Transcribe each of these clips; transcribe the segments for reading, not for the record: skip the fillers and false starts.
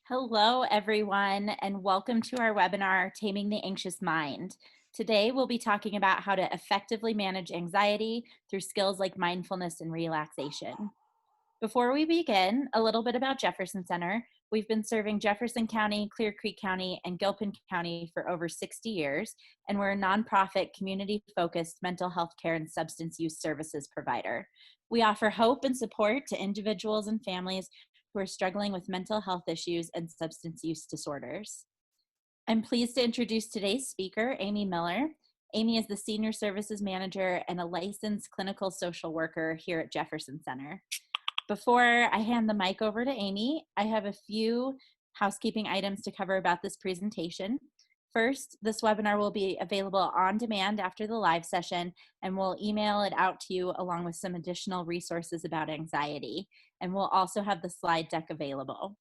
Hello, everyone, and welcome to our webinar, Taming the Anxious Mind. Today, we'll be talking about how to effectively manage anxiety through skills like mindfulness and relaxation. Before we begin, a little bit about Jefferson Center. We've been serving Jefferson County, Clear Creek County, and Gilpin County for over 60 years, and we're a nonprofit, community-focused mental health care and substance use services provider. We offer hope and support to individuals and families who are struggling with mental health issues and substance use disorders. I'm pleased to introduce today's speaker, Amy Miller. Amy is the Senior Services Manager and a licensed clinical social worker here at Jefferson Center. Before I hand the mic over to Amy, I have a few housekeeping items to cover about this presentation. First, this webinar will be available on demand after the live session, and we'll email it out to you along with some additional resources about anxiety. And we'll also have the slide deck available.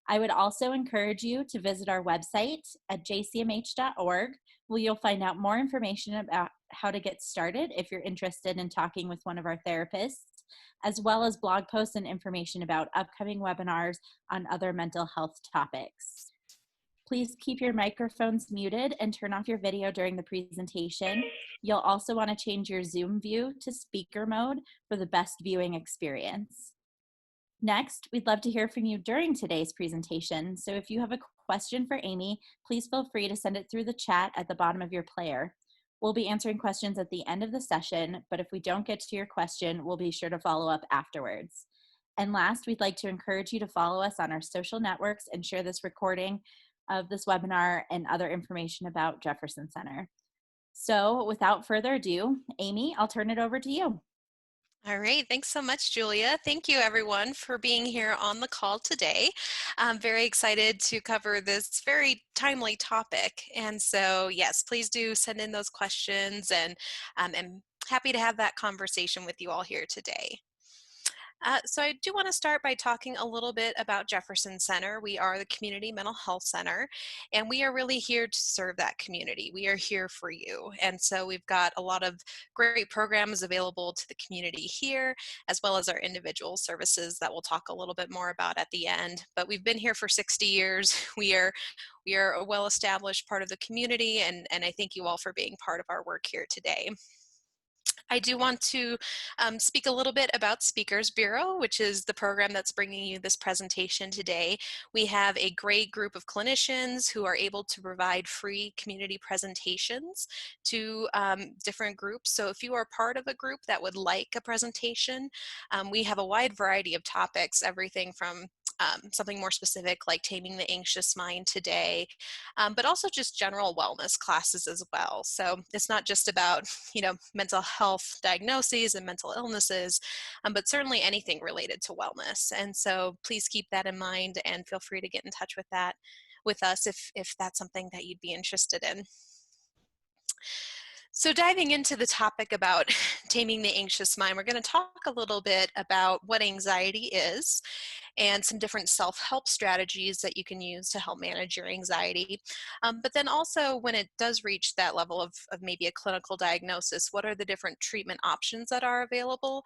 I would also encourage you to visit our website at jcmh.org, where you'll find out more information about how to get started if you're interested in talking with one of our therapists, as well as blog posts and information about upcoming webinars on other mental health topics. Please keep your microphones muted and turn off your video during the presentation. You'll also want to change your Zoom view to speaker mode for the best viewing experience. Next, we'd love to hear from you during today's presentation. So if you have a question for Amy, please feel free to send it through the chat at the bottom of your player. We'll be answering questions at the end of the session, but if we don't get to your question, we'll be sure to follow up afterwards. And last, we'd like to encourage you to follow us on our social networks and share this recording of this webinar and other information about Jefferson Center. So without further ado, Amy, I'll turn it over to you. All right, thanks so much, Julia. Thank you, everyone, for being here on the call today. I'm very excited to cover this very timely topic. And so, yes, please do send in those questions, and I'm happy to have that conversation with you all here today. So I do want to start by talking a little bit about Jefferson Center. We are the Community Mental Health Center, and we are really here to serve that community. We are here for you. And so we've got a lot of great programs available to the community here, as well as our individual services that we'll talk a little bit more about at the end. But we've been here for 60 years. We are a well-established part of the community, and I thank you all for being part of our work here today. I do want to speak a little bit about Speakers Bureau, which is the program that's bringing you this presentation today. We have a great group of clinicians who are able to provide free community presentations to different groups. So if you are part of a group that would like a presentation, we have a wide variety of topics, everything from something more specific like Taming the Anxious Mind today, but also just general wellness classes as well. So it's not just about, mental health diagnoses and mental illnesses, but certainly anything related to wellness. And so please keep that in mind and feel free to get in touch with us if that's something that you'd be interested in. So diving into the topic about taming the anxious mind, we're going to talk a little bit about what anxiety is and some different self-help strategies that you can use to help manage your anxiety. But then also when it does reach that level of maybe a clinical diagnosis, what are the different treatment options that are available?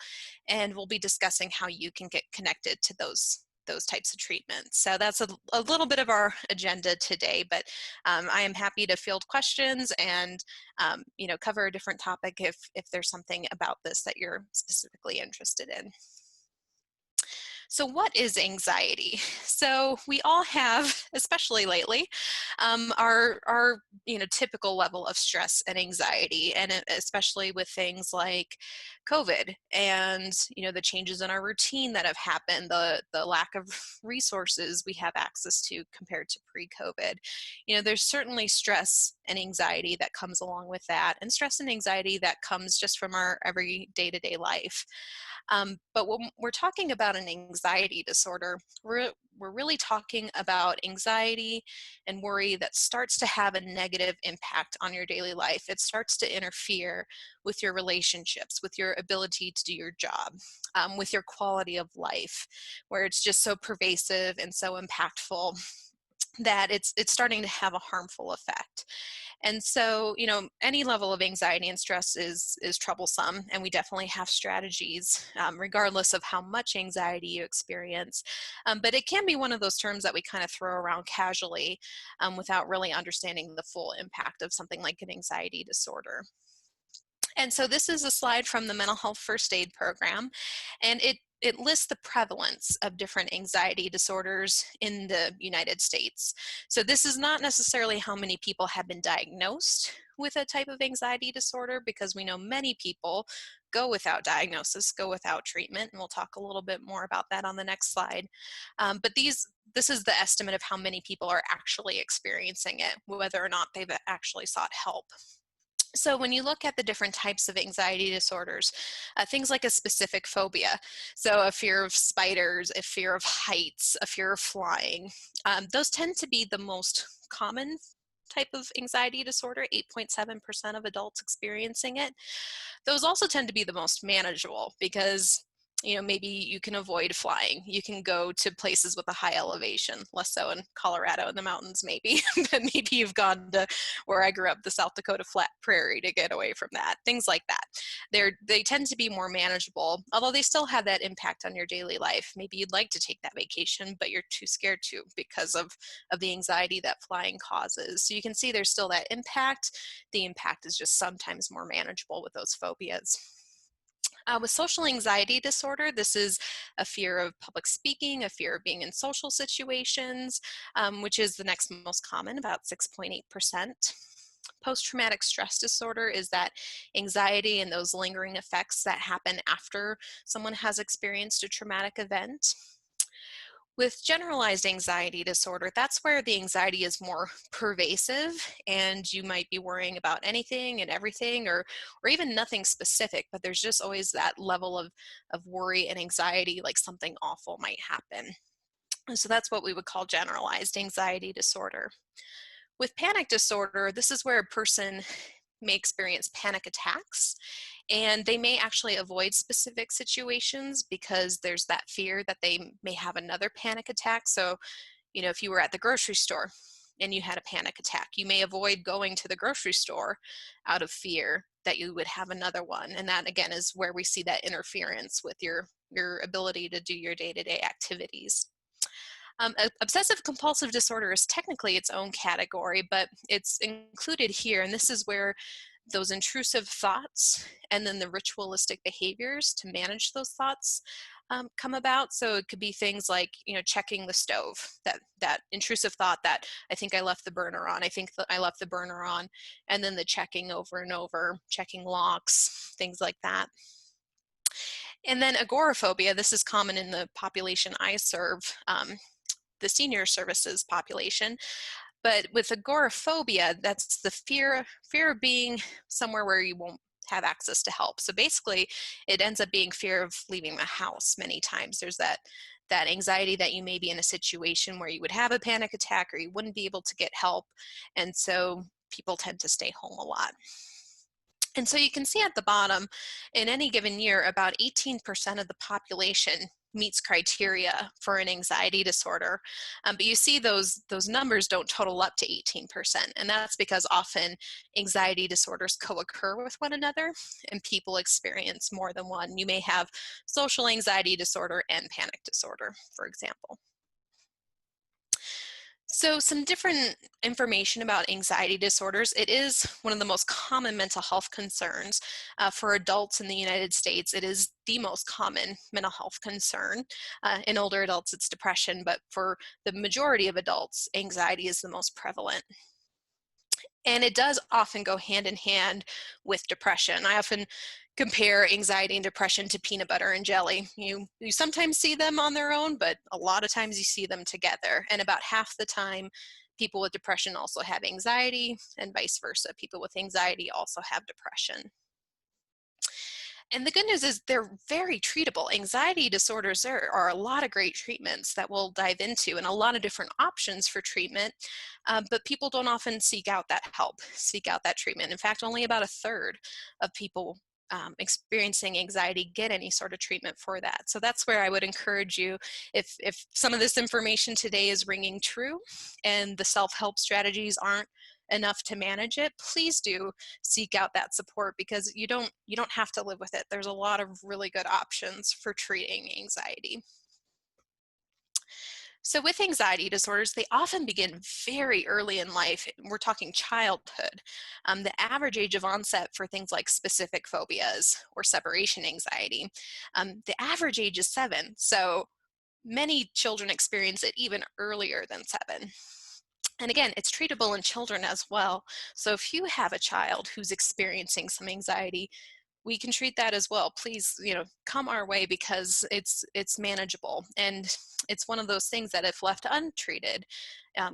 And we'll be discussing how you can get connected to those types of treatments. So that's a little bit of our agenda today, but I am happy to field questions and cover a different topic if there's something about this that you're specifically interested in. So what is anxiety? So we all have, especially lately, our typical level of stress and anxiety, and especially with things like COVID and the changes in our routine that have happened, the lack of resources we have access to compared to pre-COVID. There's certainly stress and anxiety that comes along with that, and stress and anxiety that comes just from our every day-to-day life. But when we're talking about an anxiety disorder, we're really talking about anxiety and worry that starts to have a negative impact on your daily life. It starts to interfere with your relationships, with your ability to do your job, with your quality of life, where it's just so pervasive and so impactful that it's starting to have a harmful effect. And so, any level of anxiety and stress is troublesome, and we definitely have strategies, regardless of how much anxiety you experience. But it can be one of those terms that we kind of throw around casually, without really understanding the full impact of something like an anxiety disorder. And so this is a slide from the Mental Health First Aid Program, and it lists the prevalence of different anxiety disorders in the United States. So this is not necessarily how many people have been diagnosed with a type of anxiety disorder, because we know many people go without diagnosis, go without treatment, and we'll talk a little bit more about that on the next slide. But this is the estimate of how many people are actually experiencing it, whether or not they've actually sought help. So when you look at the different types of anxiety disorders, things like a specific phobia, so a fear of spiders, a fear of heights, a fear of flying, those tend to be the most common type of anxiety disorder, 8.7% of adults experiencing it. Those also tend to be the most manageable because maybe you can avoid flying. You can go to places with a high elevation, less so in Colorado in the mountains maybe, but maybe you've gone to where I grew up, the South Dakota flat prairie, to get away from that. Things like that. They tend to be more manageable, although they still have that impact on your daily life. Maybe you'd like to take that vacation, but you're too scared to because of the anxiety that flying causes. So you can see there's still that impact. The impact is just sometimes more manageable with those phobias. With social anxiety disorder, this is a fear of public speaking, a fear of being in social situations, which is the next most common, about 6.8%. Post-traumatic stress disorder is that anxiety and those lingering effects that happen after someone has experienced a traumatic event. With generalized anxiety disorder, that's where the anxiety is more pervasive, and you might be worrying about anything and everything, or even nothing specific, but there's just always that level of worry and anxiety, like something awful might happen. And so that's what we would call generalized anxiety disorder. With panic disorder, this is where a person may experience panic attacks, and they may actually avoid specific situations because there's that fear that they may have another panic attack. So, if you were at the grocery store and you had a panic attack, you may avoid going to the grocery store out of fear that you would have another one. And that, again, is where we see that interference with your ability to do your day-to-day activities. Obsessive compulsive disorder is technically its own category, but it's included here, and this is where those intrusive thoughts and then the ritualistic behaviors to manage those thoughts come about. So it could be things like, checking the stove, that intrusive thought that I think I left the burner on, I think that I left the burner on, and then the checking over and over, checking locks, things like that. And then agoraphobia, this is common in the population I serve, the senior services population. But with agoraphobia, that's the fear of being somewhere where you won't have access to help. So basically, it ends up being fear of leaving the house many times. There's that anxiety that you may be in a situation where you would have a panic attack or you wouldn't be able to get help. And so people tend to stay home a lot. And so you can see at the bottom, in any given year, about 18% of the population meets criteria for an anxiety disorder. But you see those numbers don't total up to 18%. And that's because often anxiety disorders co-occur with one another and people experience more than one. You may have social anxiety disorder and panic disorder, for example. So some different information about anxiety disorders. It is one of the most common mental health concerns. For adults in the United States, it is the most common mental health concern. In older adults, it's depression, but for the majority of adults, anxiety is the most prevalent. And it does often go hand in hand with depression. I often compare anxiety and depression to peanut butter and jelly. You sometimes see them on their own, but a lot of times you see them together. And about half the time, people with depression also have anxiety, and vice versa. People with anxiety also have depression. And the good news is they're very treatable. Anxiety disorders, there are a lot of great treatments that we'll dive into and a lot of different options for treatment, but people don't often seek out that help, seek out that treatment. In fact, only about a third of people experiencing anxiety get any sort of treatment for that. So that's where I would encourage you, if some of this information today is ringing true and the self-help strategies aren't enough to manage it, please do seek out that support, because you don't have to live with it. There's a lot of really good options for treating anxiety. So, with anxiety disorders, they often begin very early in life. We're talking childhood. The average age of onset for things like specific phobias or separation anxiety, the average age is 7. So, many children experience it even earlier than 7. And again, it's treatable in children as well. So, if you have a child who's experiencing some anxiety, we can treat that as well. Please, come our way, because it's manageable, and it's one of those things that, if left untreated,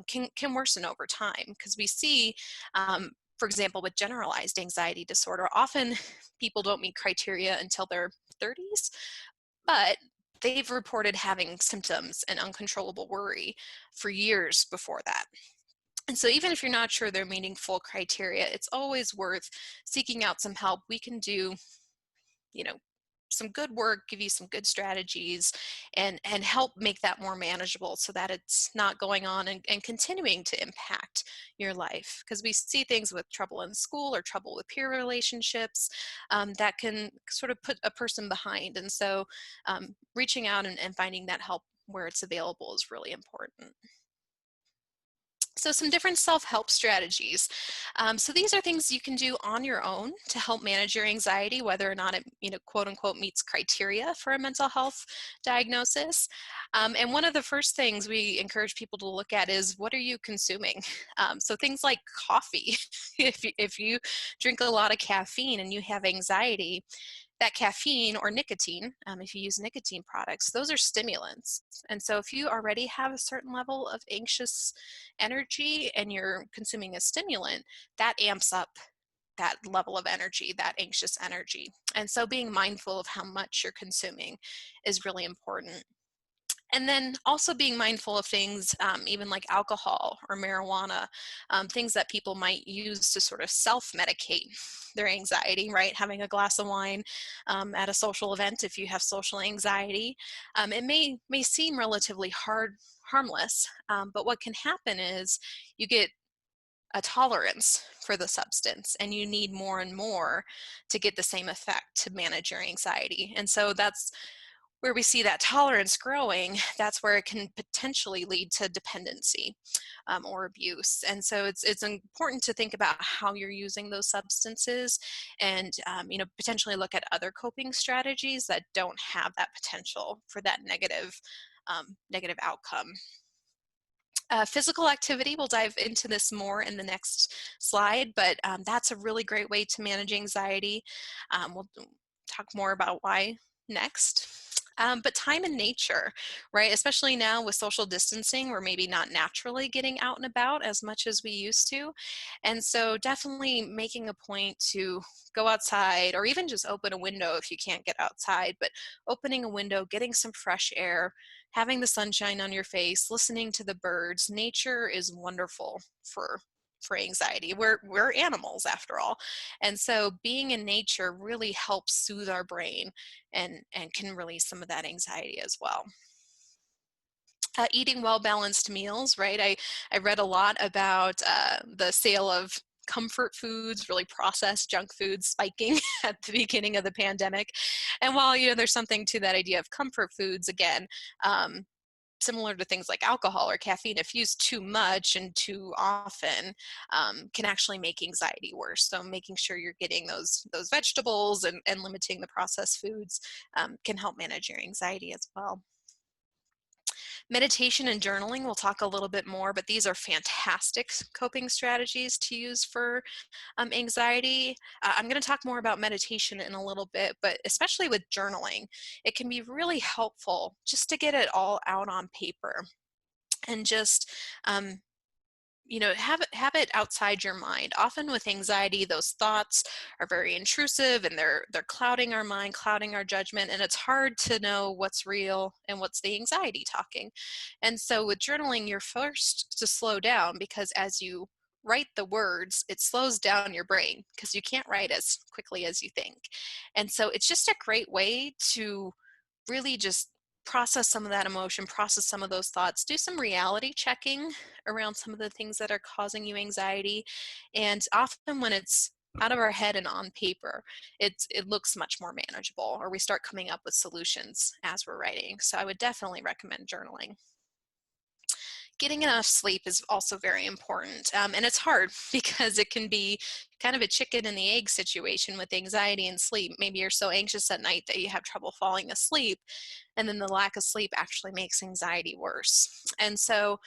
can worsen over time. Because we see, for example, with generalized anxiety disorder, often people don't meet criteria until their 30s, but they've reported having symptoms and uncontrollable worry for years before that. And so, even if you're not sure they're meeting full criteria, it's always worth seeking out some help. We can do you know some good work, give you some good strategies, and help make that more manageable, so that it's not going on and continuing to impact your life. Because we see things with trouble in school or trouble with peer relationships, that can sort of put a person behind. And so, reaching out and finding that help where it's available is really important. So, some different self-help strategies. So these are things you can do on your own to help manage your anxiety, whether or not it, quote unquote, meets criteria for a mental health diagnosis. And one of the first things we encourage people to look at is, what are you consuming? So things like coffee. If you drink a lot of caffeine and you have anxiety, that caffeine or nicotine, if you use nicotine products, those are stimulants. And so, if you already have a certain level of anxious energy and you're consuming a stimulant, that amps up that level of energy, that anxious energy. And so, being mindful of how much you're consuming is really important. And then also being mindful of things, even like alcohol or marijuana, things that people might use to sort of self-medicate their anxiety, right? Having a glass of wine at a social event, if you have social anxiety, it may seem relatively harmless, but what can happen is you get a tolerance for the substance, and you need more and more to get the same effect to manage your anxiety. And so that's where we see that tolerance growing. That's where it can potentially lead to dependency, or abuse. And so it's important to think about how you're using those substances, and potentially look at other coping strategies that don't have that potential for that negative outcome. Physical activity, we'll dive into this more in the next slide, but that's a really great way to manage anxiety. We'll talk more about why next. But time in nature, right? Especially now with social distancing, we're maybe not naturally getting out and about as much as we used to. And so, definitely making a point to go outside, or even just open a window if you can't get outside, but opening a window, getting some fresh air, having the sunshine on your face, listening to the birds. Nature is wonderful for anxiety. We're animals after all. And so, being in nature really helps soothe our brain, and can release some of that anxiety as well. Eating well balanced meals, right? I read a lot about the sale of comfort foods, really processed junk foods spiking at the beginning of the pandemic. And while there's something to that idea of comfort foods, again, similar to things like alcohol or caffeine, if used too much and too often, can actually make anxiety worse. So making sure you're getting those vegetables, and limiting the processed foods, can help manage your anxiety as well. Meditation and journaling, we'll talk a little bit more, but these are fantastic coping strategies to use for anxiety. I'm going to talk more about meditation in a little bit, but especially with journaling, it can be really helpful just to get it all out on paper, and just have it outside your mind. Often with anxiety, those thoughts are very intrusive, and they're clouding our mind, clouding our judgment, and it's hard to know what's real and what's the anxiety talking. And so with journaling, you're forced to slow down, because as you write the words, it slows down your brain because you can't write as quickly as you think. And so it's just a great way to really just process some of that emotion, process some of those thoughts, do some reality checking around some of the things that are causing you anxiety. And often when it's out of our head and on paper, it looks much more manageable, or we start coming up with solutions as we're writing. So I would definitely recommend journaling. Getting enough sleep is also very important. And it's hard because it can be kind of a chicken and the egg situation with anxiety and sleep. Maybe you're so anxious at night that you have trouble falling asleep, and then the lack of sleep actually makes anxiety worse. And so,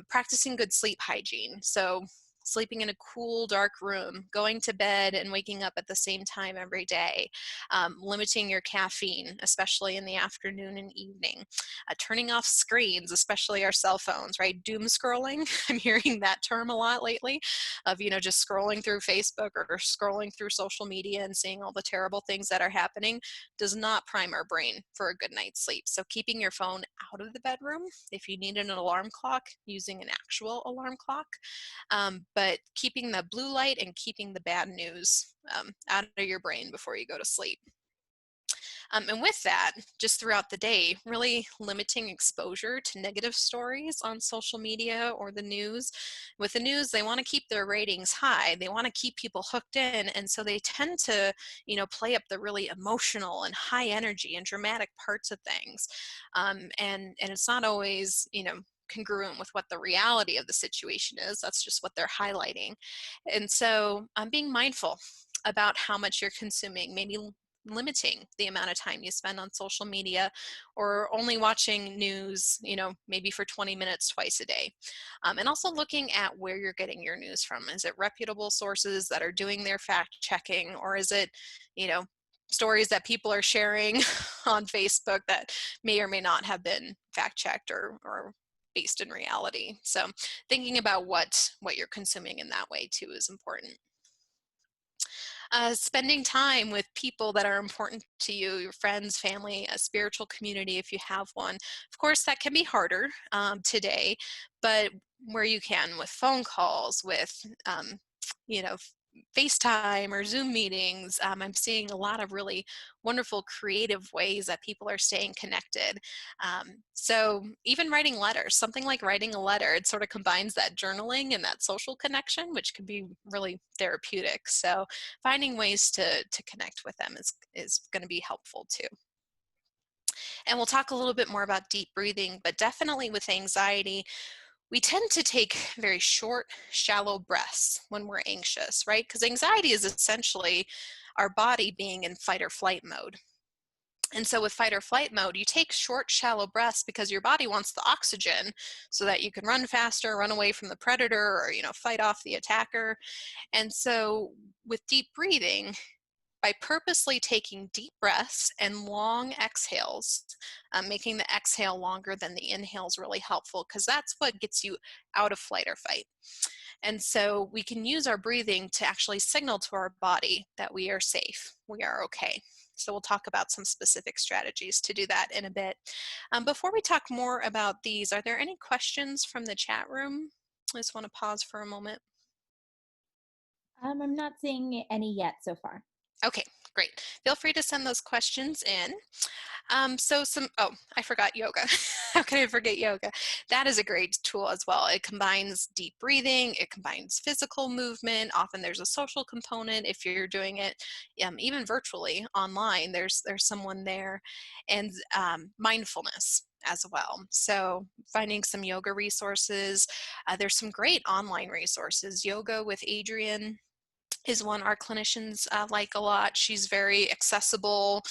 practicing good sleep hygiene. So, sleeping in a cool, dark room, going to bed and waking up at the same time every day, limiting your caffeine, especially in the afternoon and evening, turning off screens, especially our cell phones, right? Doom scrolling. I'm hearing that term a lot lately of, just scrolling through Facebook or scrolling through social media and seeing all the terrible things that are happening does not prime our brain for a good night's sleep. So keeping your phone out of the bedroom. If you need an alarm clock, using an actual alarm clock, but keeping the blue light and keeping the bad news out of your brain before you go to sleep. And with that, just throughout the day, really limiting exposure to negative stories on social media or the news. With the news, they want to keep their ratings high. They want to keep people hooked in. And so they tend to, play up the really emotional and high energy and dramatic parts of things. And it's not always, congruent with what the reality of the situation is. That's just what they're highlighting. And so I'm being mindful about how much you're consuming, maybe limiting the amount of time you spend on social media, or only watching news, maybe for 20 minutes twice a day. And also looking at where you're getting your news from. Is it reputable sources that are doing their fact checking, or is it, you know, stories that people are sharing on Facebook that may or may not have been fact checked or based in reality? So thinking about what you're consuming in that way too is important. Spending time with people that are important to you, your friends, family, a spiritual community if you have one. Of course, that can be harder today, but where you can, with phone calls, with you know, FaceTime or Zoom meetings. I'm seeing a lot of really wonderful creative ways that people are staying connected. So even writing letters, something like writing a letter, it sort of combines that journaling and that social connection, which can be really therapeutic. So finding ways to connect with them is going to be helpful too. And we'll talk a little bit more about deep breathing, but definitely with anxiety, we tend to take very short, shallow breaths when we're anxious, right? Because anxiety is essentially our body being in fight or flight mode. And so with fight or flight mode, you take short, shallow breaths because your body wants the oxygen so that you can run faster, run away from the predator, or, fight off the attacker. And so with deep breathing, by purposely taking deep breaths and long exhales, making the exhale longer than the inhale is really helpful, because that's what gets you out of flight or fight. And so we can use our breathing to actually signal to our body that we are safe, we are okay. So we'll talk about some specific strategies to do that in a bit. Before we talk more about these, are there any questions from the chat room? I just want to pause for a moment. I'm not seeing any yet so far. Okay, great. Feel free to send those questions in. I forgot yoga. How can I forget yoga? That is a great tool as well. It combines deep breathing, it combines physical movement. Often there's a social component if you're doing it even virtually online. There's someone there, and mindfulness as well. So finding some yoga resources. There's some great online resources. Yoga with Adriene is one our clinicians like a lot. She's very accessible,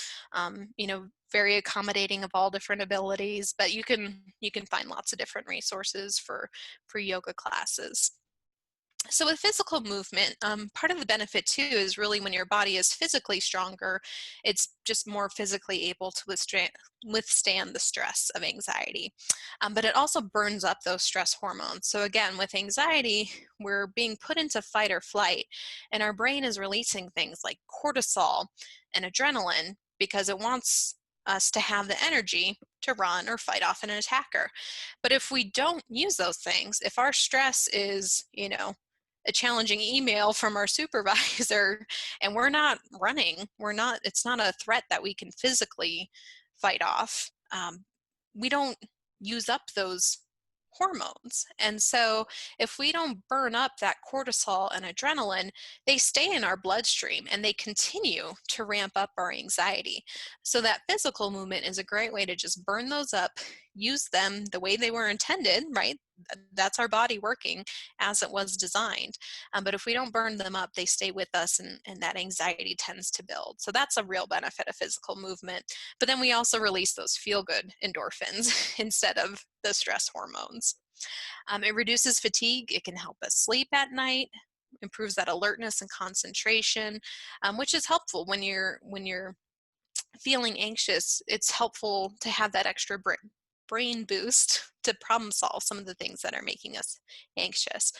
very accommodating of all different abilities, but you can find lots of different resources for yoga classes. So with physical movement, part of the benefit too is really when your body is physically stronger, it's just more physically able to withstand the stress of anxiety. But it also burns up those stress hormones. So again, with anxiety, we're being put into fight or flight, and our brain is releasing things like cortisol and adrenaline because it wants us to have the energy to run or fight off an attacker. But if we don't use those things, if our stress is, a challenging email from our supervisor and we're not running, it's not a threat that we can physically fight off. We don't use up those hormones. And so if we don't burn up that cortisol and adrenaline, they stay in our bloodstream and they continue to ramp up our anxiety. So that physical movement is a great way to just burn those up, use them the way they were intended, right? That's our body working as it was designed. But if we don't burn them up, they stay with us and that anxiety tends to build. So that's a real benefit of physical movement. But then we also release those feel good endorphins instead of the stress hormones. It reduces fatigue. It can help us sleep at night, improves that alertness and concentration, which is helpful when you're feeling anxious. It's helpful to have that extra brain boost to problem solve some of the things that are making us anxious.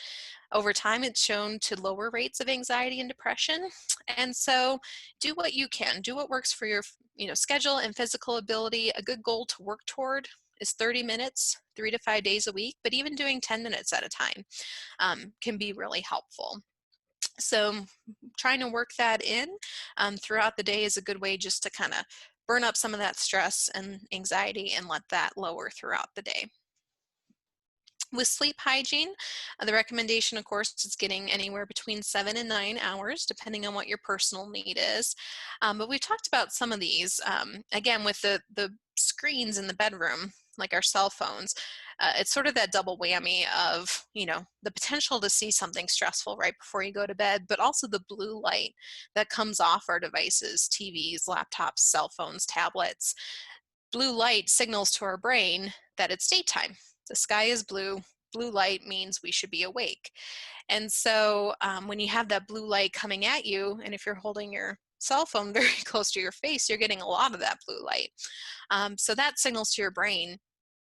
Over time, it's shown to lower rates of anxiety and depression. And so do what you can, do what works for your schedule and physical ability. A good goal to work toward is 30 minutes, 3 to 5 days a week, but even doing 10 minutes at a time can be really helpful. So trying to work that in throughout the day is a good way just to kind of burn up some of that stress and anxiety and let that lower throughout the day. With sleep hygiene, the recommendation, of course, is getting anywhere between 7 and 9 hours, depending on what your personal need is. But we've talked about some of these. Again, with the screens in the bedroom, like our cell phones, it's sort of that double whammy of, the potential to see something stressful right before you go to bed, but also the blue light that comes off our devices, TVs, laptops, cell phones, tablets. Blue light signals to our brain that it's daytime. The sky is blue. Blue light means we should be awake. And so when you have that blue light coming at you, and if you're holding your cell phone very close to your face, you're getting a lot of that blue light. So that signals to your brain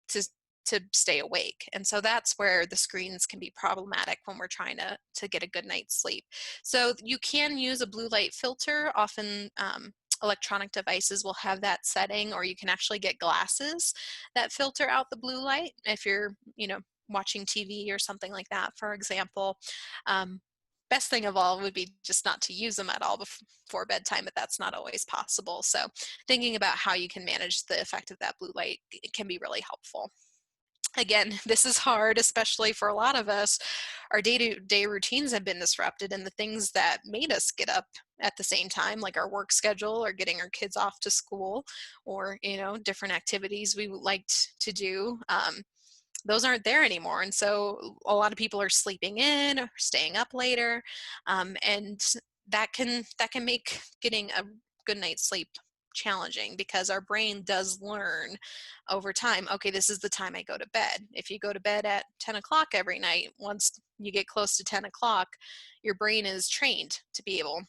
to stay awake. And so that's where the screens can be problematic when we're trying to get a good night's sleep. So you can use a blue light filter. Often electronic devices will have that setting, or you can actually get glasses that filter out the blue light if you're, watching TV or something like that, for example. Best thing of all would be just not to use them at all before bedtime, but that's not always possible. So thinking about how you can manage the effect of that blue light can be really helpful. Again, this is hard, especially for a lot of us. Our day-to-day routines have been disrupted, and the things that made us get up at the same time, like our work schedule or getting our kids off to school, or different activities we liked to do, those aren't there anymore. And so a lot of people are sleeping in or staying up later, and that can make getting a good night's sleep challenging, because our brain does learn over time, okay, this is the time I go to bed. If you go to bed at 10 o'clock every night, once you get close to 10 o'clock, your brain is trained to be able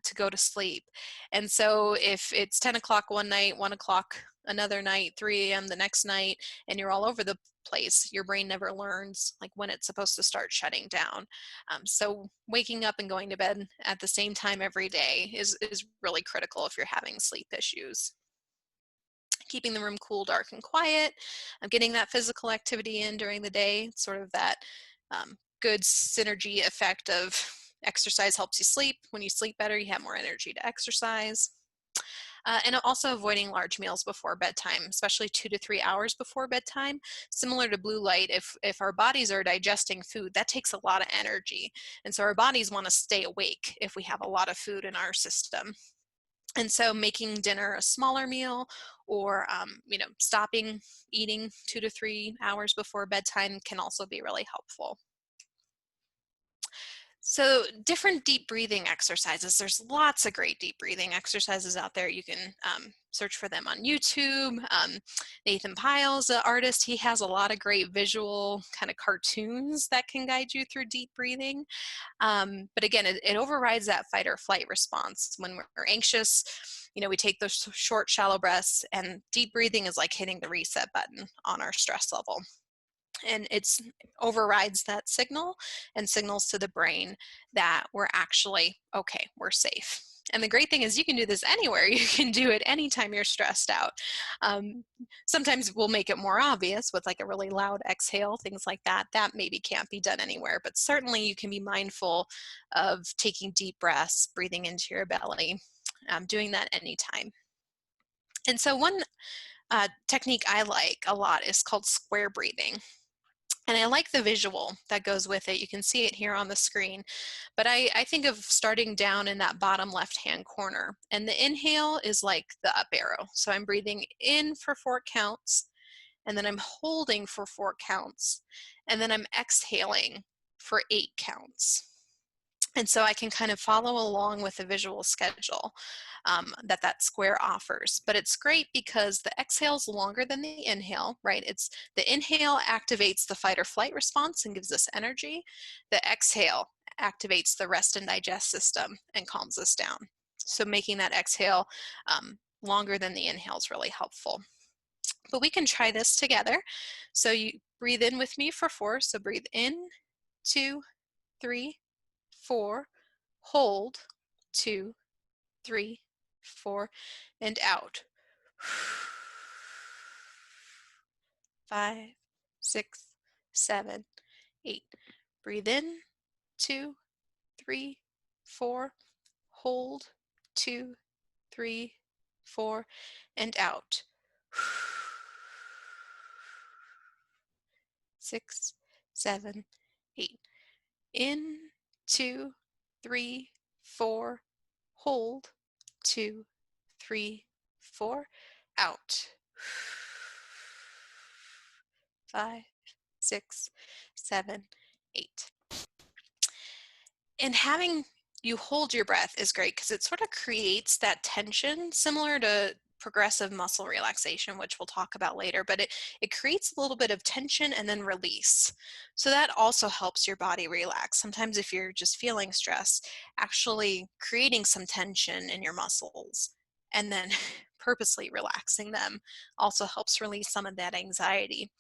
to go to sleep. And so if it's 10 o'clock one night, 1 o'clock another night, 3 a.m. the next night, and you're all over the place, your brain never learns like when it's supposed to start shutting down. So waking up and going to bed at the same time every day is really critical if you're having sleep issues. Keeping the room cool, dark, and quiet, getting that physical activity in during the day, sort of that good synergy effect of exercise helps you sleep. When you sleep better, you have more energy to exercise. And also avoiding large meals before bedtime, especially 2 to 3 hours before bedtime. Similar to blue light, if our bodies are digesting food, that takes a lot of energy. And so our bodies want to stay awake if we have a lot of food in our system. And so making dinner a smaller meal, or stopping eating 2 to 3 hours before bedtime can also be really helpful. So different deep breathing exercises. There's lots of great deep breathing exercises out there. You can search for them on YouTube. Nathan Pyle's an artist. He has a lot of great visual kind of cartoons that can guide you through deep breathing. But again, it overrides that fight or flight response. When we're anxious, we take those short, shallow breaths, and deep breathing is like hitting the reset button on our stress level. And it's overrides that signal and signals to the brain that we're actually okay, we're safe. And the great thing is you can do this anywhere. You can do it anytime you're stressed out. Um, Sometimes we'll make it more obvious with like a really loud exhale, things like that. That maybe can't be done anywhere, but certainly you can be mindful of taking deep breaths, breathing into your belly, doing that anytime. And so one technique I like a lot is called square breathing. And I like the visual that goes with it. You can see it here on the screen. But I think of starting down in that bottom left-hand corner. And the inhale is like the up arrow. So I'm breathing in for 4 counts, and then I'm holding for 4 counts, and then I'm exhaling for 8 counts. And so I can kind of follow along with the visual schedule that square offers. But it's great because the exhale is longer than the inhale, right? It's the inhale activates the fight or flight response and gives us energy. The exhale activates the rest and digest system and calms us down. So making that exhale longer than the inhale is really helpful. But we can try this together. So you breathe in with me for 4. So breathe in, 2, 3, 4, hold, 2, 3, 4, and out. 5, 6, 7, 8. Breathe in, 2, 3, 4, hold, 2, 3, 4, and out. 6, 7, 8. In, 2, 3, 4, hold, 2, 3, 4, out. 5, 6, 7, 8. And having you hold your breath is great because it sort of creates that tension similar to progressive muscle relaxation, which we'll talk about later, but it creates a little bit of tension and then release. So that also helps your body relax. Sometimes if you're just feeling stress, actually creating some tension in your muscles and then purposely relaxing them also helps release some of that anxiety.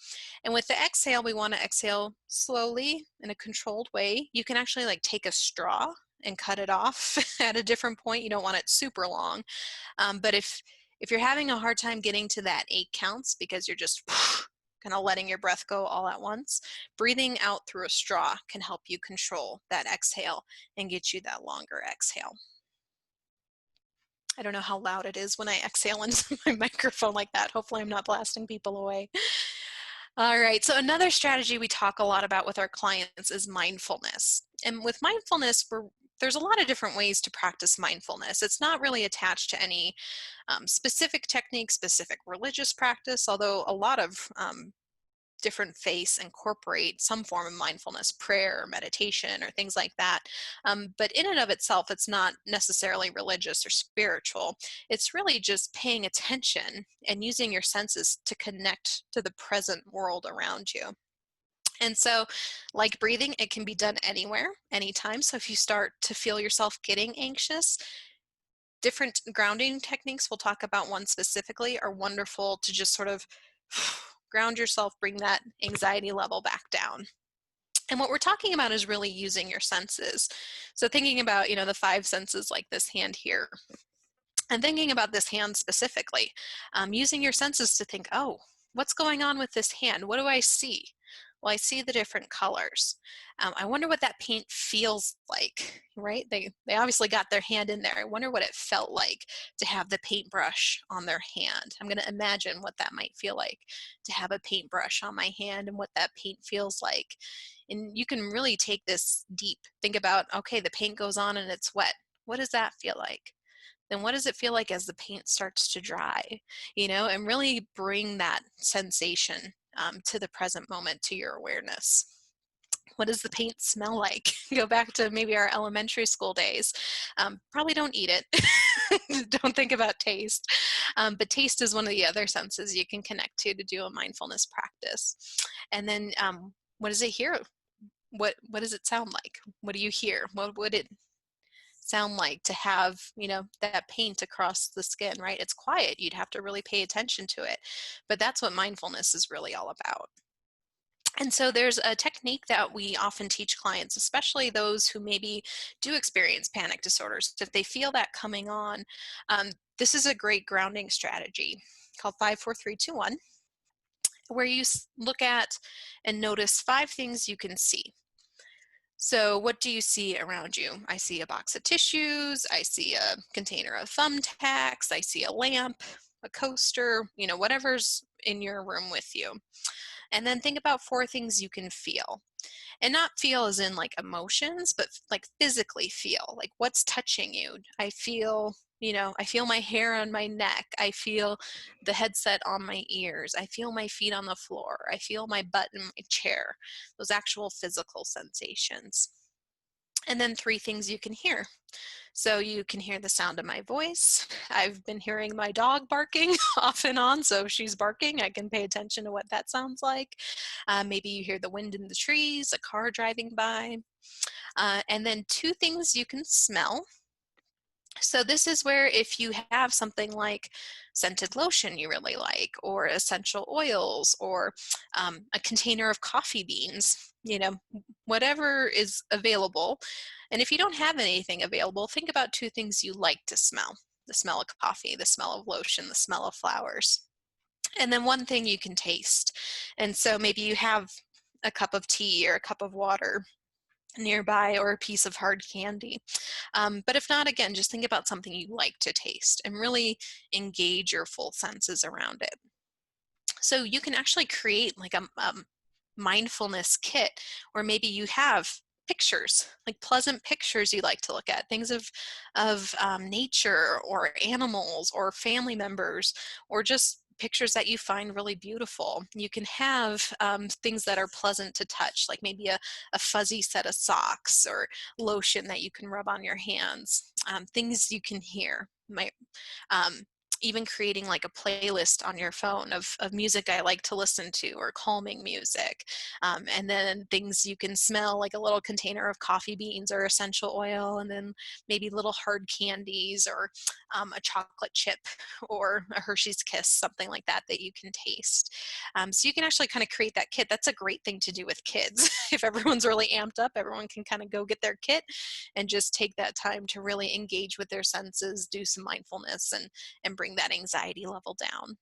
And with the exhale, we want to exhale slowly in a controlled way. You can actually like take a straw and cut it off at a different point. You don't want it super long. But if you're having a hard time getting to that 8 counts because you're just kind of letting your breath go all at once, breathing out through a straw can help you control that exhale and get you that longer exhale. I don't know how loud it is when I exhale into my microphone like that. Hopefully I'm not blasting people away. All right, so another strategy we talk a lot about with our clients is mindfulness. And with mindfulness, there's a lot of different ways to practice mindfulness. It's not really attached to any specific technique, specific religious practice, although a lot of different faiths incorporate some form of mindfulness, prayer or meditation or things like that. But in and of itself, it's not necessarily religious or spiritual. It's really just paying attention and using your senses to connect to the present world around you. And so, like breathing, it can be done anywhere, anytime. So if you start to feel yourself getting anxious, different grounding techniques, we'll talk about one specifically, are wonderful to just sort of ground yourself, bring that anxiety level back down. And what we're talking about is really using your senses. So thinking about, the 5 senses like this hand here, and thinking about this hand specifically, using your senses to think, oh, what's going on with this hand? What do I see? Well, I see the different colors. I wonder what that paint feels like, right? They obviously got their hand in there. I wonder what it felt like to have the paintbrush on their hand. I'm going to imagine what that might feel like to have a paintbrush on my hand and what that paint feels like. And you can really take this deep. Think about, okay, the paint goes on and it's wet. What does that feel like? Then what does it feel like as the paint starts to dry, and really bring that sensation to the present moment, to your awareness. What does the paint smell like? Go back to maybe our elementary school days. Probably don't eat it. Don't think about taste. But taste is one of the other senses you can connect to do a mindfulness practice. And then what does it hear? What does it sound like? What do you hear? What would it sound like to have, that paint across the skin, right? It's quiet. You'd have to really pay attention to it. But that's what mindfulness is really all about. And so there's a technique that we often teach clients, especially those who maybe do experience panic disorders. If they feel that coming on, um, this is a great grounding strategy called 5, 4, 3, 2, 1, where you look at and notice 5 things you can see. So, what do you see around you? I see a box of tissues, I see a container of thumbtacks, I see a lamp, a coaster, whatever's in your room with you. And then think about 4 things you can feel. And not feel as in like emotions, but like physically feel. Like what's touching you? I feel my hair on my neck. I feel the headset on my ears. I feel my feet on the floor. I feel my butt in my chair. Those actual physical sensations. And then 3 things you can hear. So you can hear the sound of my voice. I've been hearing my dog barking off and on. So if she's barking, I can pay attention to what that sounds like. Maybe you hear the wind in the trees, a car driving by. And then 2 things you can smell. So this is where if you have something like scented lotion you really like, or essential oils, or a container of coffee beans, whatever is available. And if you don't have anything available, think about 2 things you like to smell: the smell of coffee, the smell of lotion, the smell of flowers. And then 1 thing you can taste. And so maybe you have a cup of tea or a cup of water nearby, or a piece of hard candy. But if not, again, just think about something you like to taste and really engage your full senses around it. So you can actually create like a mindfulness kit, or maybe you have pictures, like pleasant pictures you like to look at, things of nature or animals or family members, or just pictures that you find really beautiful. You can have things that are pleasant to touch, like maybe a fuzzy set of socks or lotion that you can rub on your hands, things you can hear. Um, Even creating like a playlist on your phone of music I like to listen to, or calming music. And then things you can smell, like a little container of coffee beans or essential oil, and then maybe little hard candies, or a chocolate chip, or a Hershey's Kiss, something like that that you can taste. So you can actually kind of create that kit. That's a great thing to do with kids. If everyone's really amped up, everyone can kind of go get their kit and just take that time to really engage with their senses, do some mindfulness, and bring that anxiety level down.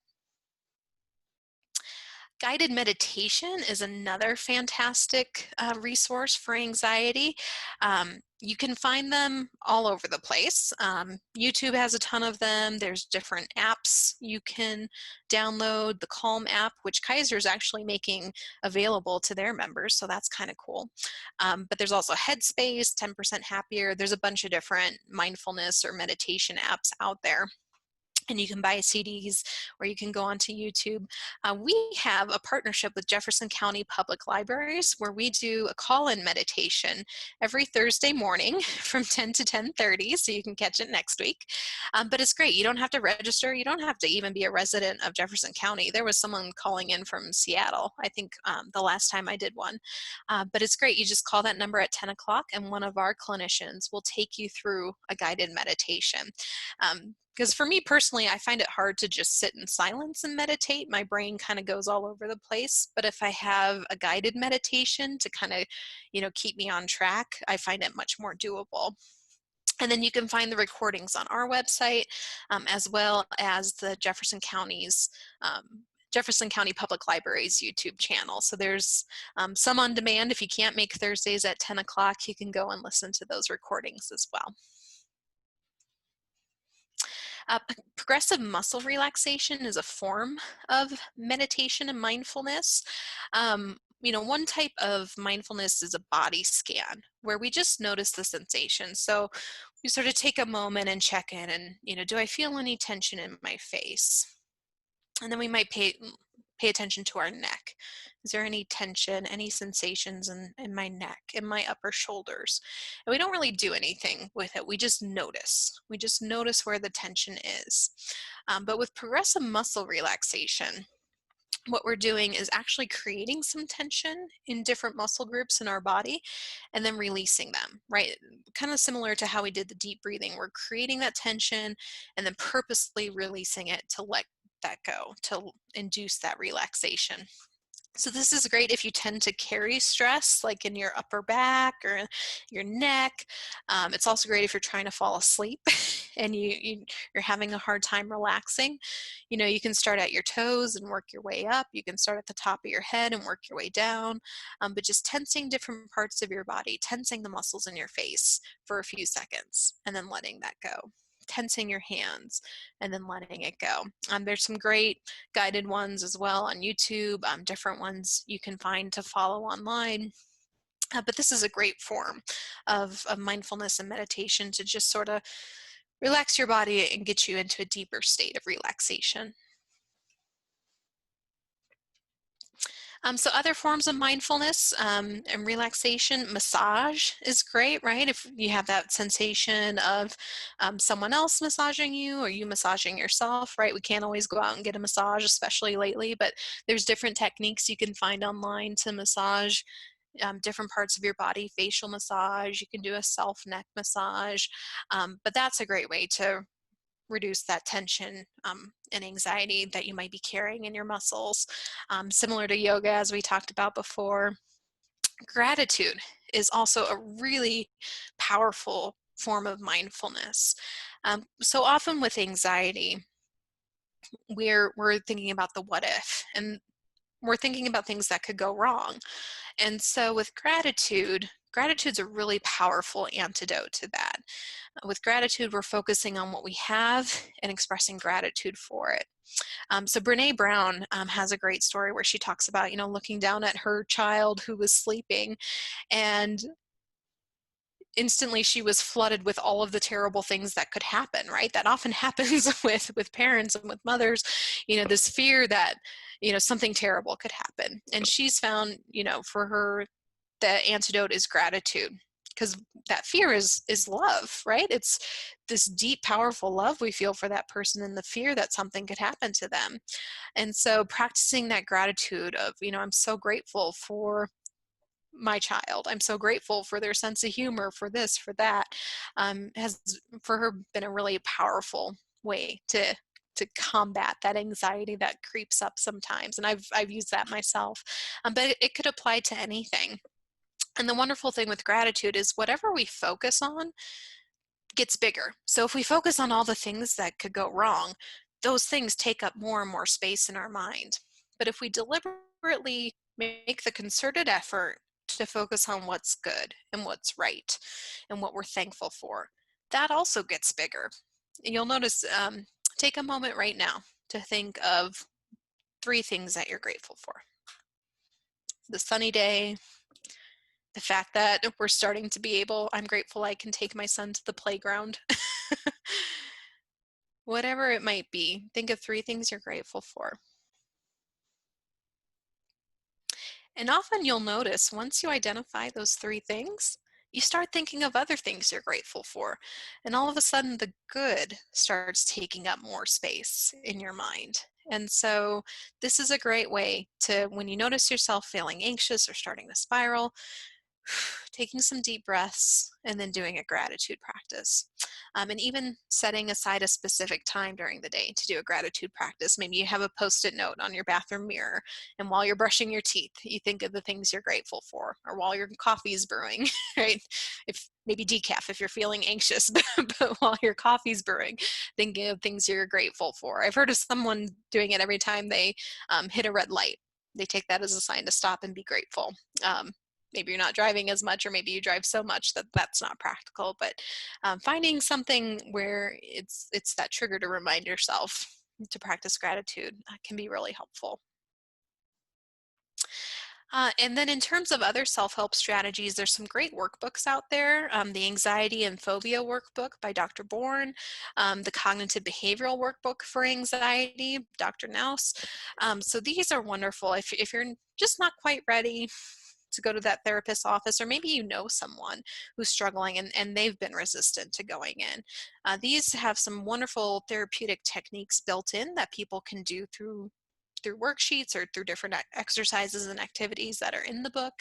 Guided meditation is another fantastic resource for anxiety. You can find them all over the place. YouTube has a ton of them. There's different apps you can download. The Calm app, which Kaiser is actually making available to their members, so that's kind of cool. But there's also Headspace, 10% Happier. There's a bunch of different mindfulness or meditation apps out there. And you can buy CDs, or you can go onto YouTube. We have a partnership with Jefferson County Public Libraries, where we do a call-in meditation every Thursday morning from 10 to 10:30, so you can catch it next week. But it's great. You don't have to register. You don't have to even be a resident of Jefferson County. There was someone calling in from Seattle, I think, the last time I did one. But it's great. You just call that number at 10 o'clock, and one of our clinicians will take you through a guided meditation. Because for me personally, I find it hard to just sit in silence and meditate. My brain kind of goes all over the place. But if I have a guided meditation to kind of, keep me on track, I find it much more doable. And then you can find the recordings on our website, as well as the Jefferson County Public Library's YouTube channel. So there's some on demand. If you can't make Thursdays at 10 o'clock, you can go and listen to those recordings as well. Progressive muscle relaxation is a form of meditation and mindfulness. One type of mindfulness is a body scan, where we just notice the sensation. So we sort of take a moment and check in, and, do I feel any tension in my face? And then we might pay attention to our neck. Is there any tension, any sensations in my neck, in my upper shoulders? And we don't really do anything with it. We just notice. We just notice where the tension is. But with progressive muscle relaxation, what we're doing is actually creating some tension in different muscle groups in our body and then releasing them, right? Kind of similar to how we did the deep breathing. We're creating that tension and then purposely releasing it to let that go, to induce that relaxation. So this is great if you tend to carry stress, like in your upper back or your neck. It's also great if you're trying to fall asleep and you're having a hard time relaxing. You can start at your toes and work your way up. You can start at the top of your head and work your way down. But just tensing different parts of your body, tensing the muscles in your face for a few seconds, and then letting that go. Tensing your hands and then letting it go. There's some great guided ones as well on YouTube, different ones you can find to follow online. But this is a great form of mindfulness and meditation to just sort of relax your body and get you into a deeper state of relaxation. So other forms of mindfulness and relaxation, massage is great, right? If you have that sensation of someone else massaging you or you massaging yourself, right? We can't always go out and get a massage, especially lately, but there's different techniques you can find online to massage different parts of your body, facial massage. You can do a self neck massage, but that's a great way to reduce that tension and anxiety that you might be carrying in your muscles. Similar to yoga, as we talked about before, gratitude is also a really powerful form of mindfulness. So often with anxiety, we're thinking about the what if, and we're thinking about things that could go wrong. And so with gratitude's a really powerful antidote to that. With gratitude, we're focusing on what we have and expressing gratitude for it. So Brene Brown has a great story where she talks about, looking down at her child who was sleeping, and instantly she was flooded with all of the terrible things that could happen, right? That often happens with parents and with mothers, this fear that, something terrible could happen. And she's found, for her, the antidote is gratitude, because that fear is love, right? It's this deep, powerful love we feel for that person and the fear that something could happen to them. And so practicing that gratitude of, I'm so grateful for my child. I'm so grateful for their sense of humor, for this, for that, has for her been a really powerful way to combat that anxiety that creeps up sometimes. And I've used that myself, but it could apply to anything. And the wonderful thing with gratitude is whatever we focus on gets bigger. So if we focus on all the things that could go wrong, those things take up more and more space in our mind. But if we deliberately make the concerted effort to focus on what's good and what's right and what we're thankful for, that also gets bigger. And you'll notice, take a moment right now to think of 3 things that you're grateful for. The sunny day, the fact that we're starting to be able, I'm grateful I can take my son to the playground. Whatever it might be, think of 3 things you're grateful for. And often you'll notice once you identify those 3 things, you start thinking of other things you're grateful for. And all of a sudden, the good starts taking up more space in your mind. And so, this is a great way to, when you notice yourself feeling anxious or starting to spiral, taking some deep breaths and then doing a gratitude practice. And even setting aside a specific time during the day to do a gratitude practice. Maybe you have a post-it note on your bathroom mirror, and while you're brushing your teeth, you think of the things you're grateful for, or while your coffee's brewing, right? If maybe decaf if you're feeling anxious, but while your coffee's brewing, thinking of things you're grateful for. I've heard of someone doing it every time they hit a red light. They take that as a sign to stop and be grateful. Maybe you're not driving as much, or maybe you drive so much that that's not practical, but finding something where it's that trigger to remind yourself to practice gratitude can be really helpful. And then in terms of other self-help strategies, there's some great workbooks out there. The Anxiety and Phobia workbook by Dr. Bourne, the Cognitive Behavioral workbook for anxiety, Dr. Naus. So these are wonderful if you're just not quite ready to go to that therapist's office, or maybe you know someone who's struggling and they've been resistant to going in. These have some wonderful therapeutic techniques built in that people can do through worksheets or through different exercises and activities that are in the book.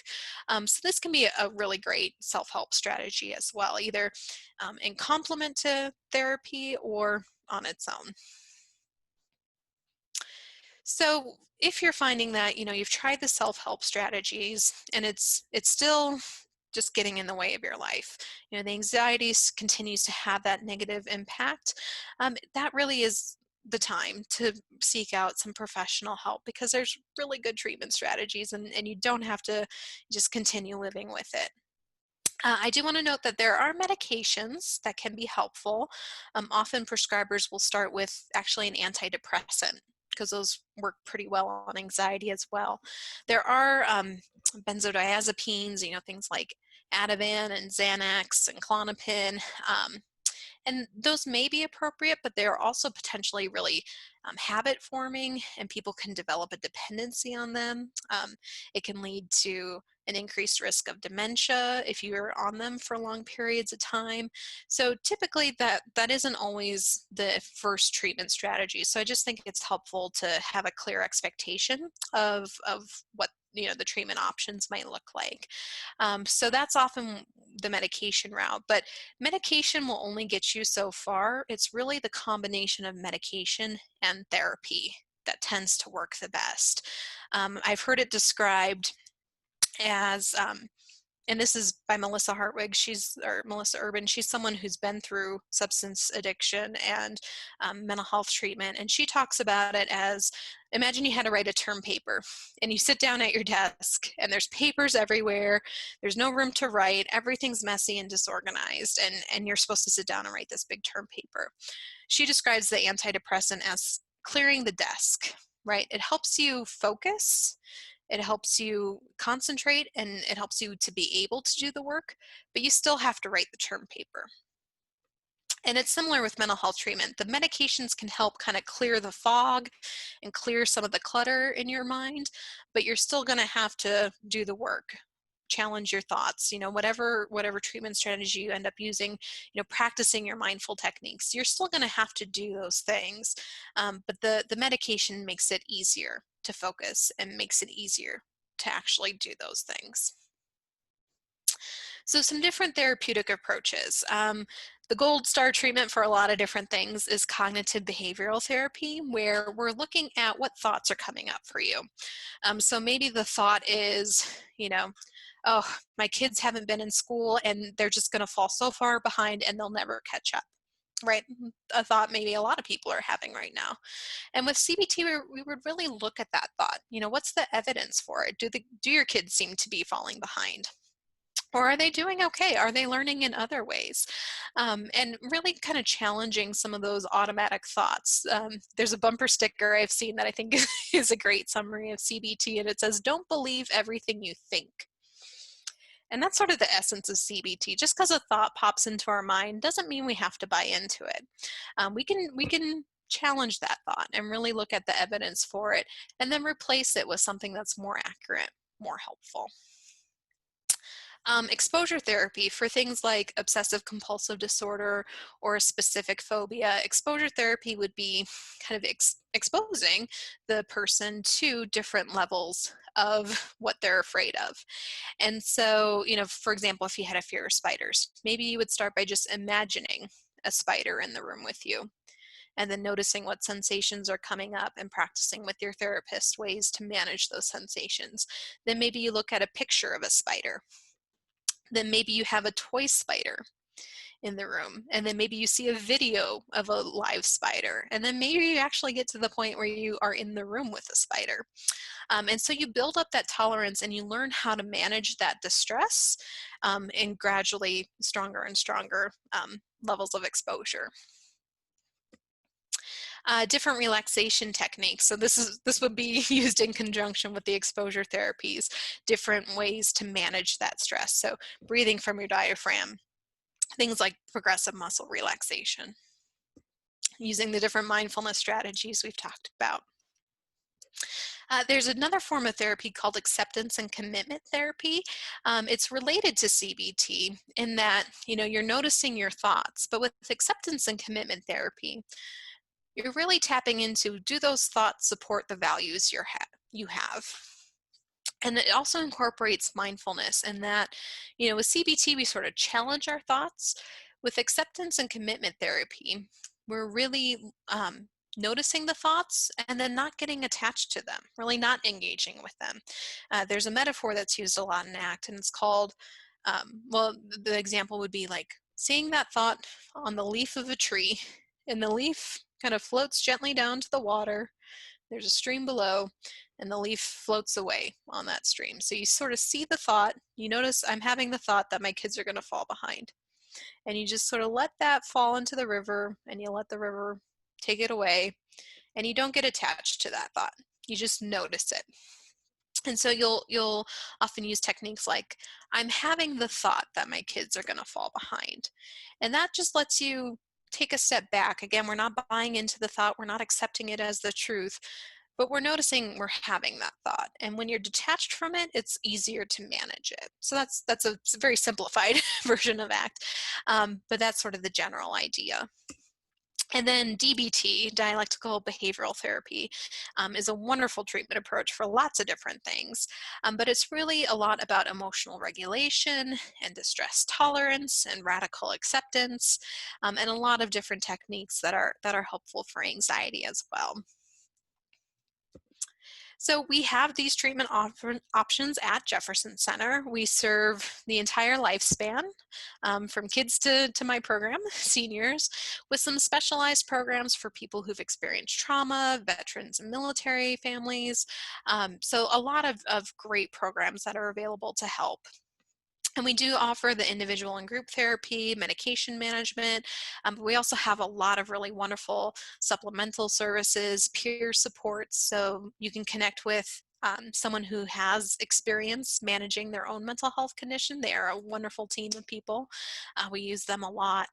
So this can be a really great self-help strategy as well, either in complement to therapy or on its own. So if you're finding that, you've tried the self-help strategies and it's still just getting in the way of your life, the anxiety continues to have that negative impact, that really is the time to seek out some professional help, because there's really good treatment strategies, and you don't have to just continue living with it. I do want to note that there are medications that can be helpful. Often prescribers will start with actually an antidepressant, because those work pretty well on anxiety as well. There are benzodiazepines, things like Ativan and Xanax and Klonopin. And those may be appropriate, but they're also potentially really habit forming, and people can develop a dependency on them. It can lead to an increased risk of dementia if you're on them for long periods of time. So typically that isn't always the first treatment strategy. So I just think it's helpful to have a clear expectation of what the treatment options might look like. So that's often the medication route, but medication will only get you so far. It's really the combination of medication and therapy that tends to work the best. I've heard it described as, and this is by Melissa Hartwig, or Melissa Urban, she's someone who's been through substance addiction and mental health treatment. And she talks about it as, imagine you had to write a term paper and you sit down at your desk and there's papers everywhere. There's no room to write. Everything's messy and disorganized. And you're supposed to sit down and write this big term paper. She describes the antidepressant as clearing the desk, right? It helps you focus, it helps you concentrate, and it helps you to be able to do the work, but you still have to write the term paper. And it's similar with mental health treatment. The medications can help kind of clear the fog and clear some of the clutter in your mind, but you're still going to have to do the work, challenge your thoughts, whatever treatment strategy you end up using, practicing your mindful techniques. You're still going to have to do those things, but the medication makes it easier to focus and makes it easier to actually do those things. So some different therapeutic approaches. The gold star treatment for a lot of different things is cognitive behavioral therapy, where we're looking at what thoughts are coming up for you. So maybe the thought is, oh, my kids haven't been in school and they're just going to fall so far behind and they'll never catch up. Right? A thought maybe a lot of people are having right now. And with CBT, we would really look at that thought. What's the evidence for it? Do your kids seem to be falling behind? Or are they doing okay? Are they learning in other ways? And really kind of challenging some of those automatic thoughts. There's a bumper sticker I've seen that I think is a great summary of CBT, and it says, "Don't believe everything you think." And that's sort of the essence of CBT. Just because a thought pops into our mind doesn't mean we have to buy into it. We can challenge that thought and really look at the evidence for it, and then replace it with something that's more accurate, more helpful. Exposure therapy for things like obsessive compulsive disorder or a specific phobia. Exposure therapy would be kind of exposing the person to different levels of what they're afraid of. And so, for example, if you had a fear of spiders, maybe you would start by just imagining a spider in the room with you, and then noticing what sensations are coming up and practicing with your therapist ways to manage those sensations. Then maybe you look at a picture of a spider. Then maybe you have a toy spider in the room, and then maybe you see a video of a live spider, and then maybe you actually get to the point where you are in the room with a spider. And so you build up that tolerance and you learn how to manage that distress in gradually stronger and stronger levels of exposure. Different relaxation techniques. So this would be used in conjunction with the exposure therapies, different ways to manage that stress. So breathing from your diaphragm, things like progressive muscle relaxation, using the different mindfulness strategies we've talked about. There's another form of therapy called acceptance and commitment therapy. It's related to CBT in that, you're noticing your thoughts, but with acceptance and commitment therapy, you're really tapping into, do those thoughts support the values you have? And it also incorporates mindfulness in that, with CBT, we sort of challenge our thoughts. With acceptance and commitment therapy, we're really noticing the thoughts and then not getting attached to them, really not engaging with them. There's a metaphor that's used a lot in ACT, and it's called, the example would be like seeing that thought on the leaf of a tree, and the leaf kind of floats gently down to the water. There's a stream below, and the leaf floats away on that stream. So you sort of see the thought, you notice I'm having the thought that my kids are going to fall behind. And you just sort of let that fall into the river, and you let the river take it away, and you don't get attached to that thought. You just notice it. And so you'll often use techniques like, I'm having the thought that my kids are going to fall behind. And that just lets you take a step back. Again, we're not buying into the thought, we're not accepting it as the truth, but we're noticing we're having that thought. And when you're detached from it, it's easier to manage it. So that's a very simplified version of ACT, but that's sort of the general idea. And then DBT, dialectical behavioral therapy, is a wonderful treatment approach for lots of different things. But it's really a lot about emotional regulation and distress tolerance and radical acceptance, and a lot of different techniques that are helpful for anxiety as well. So we have these treatment options at Jefferson Center. We serve the entire lifespan, from kids to my program, seniors, with some specialized programs for people who've experienced trauma, veterans and military families. So a lot of great programs that are available to help. And we do offer the individual and group therapy, medication management. But we also have a lot of really wonderful supplemental services, peer support, so you can connect with someone who has experience managing their own mental health condition. They are a wonderful team of people. We use them a lot.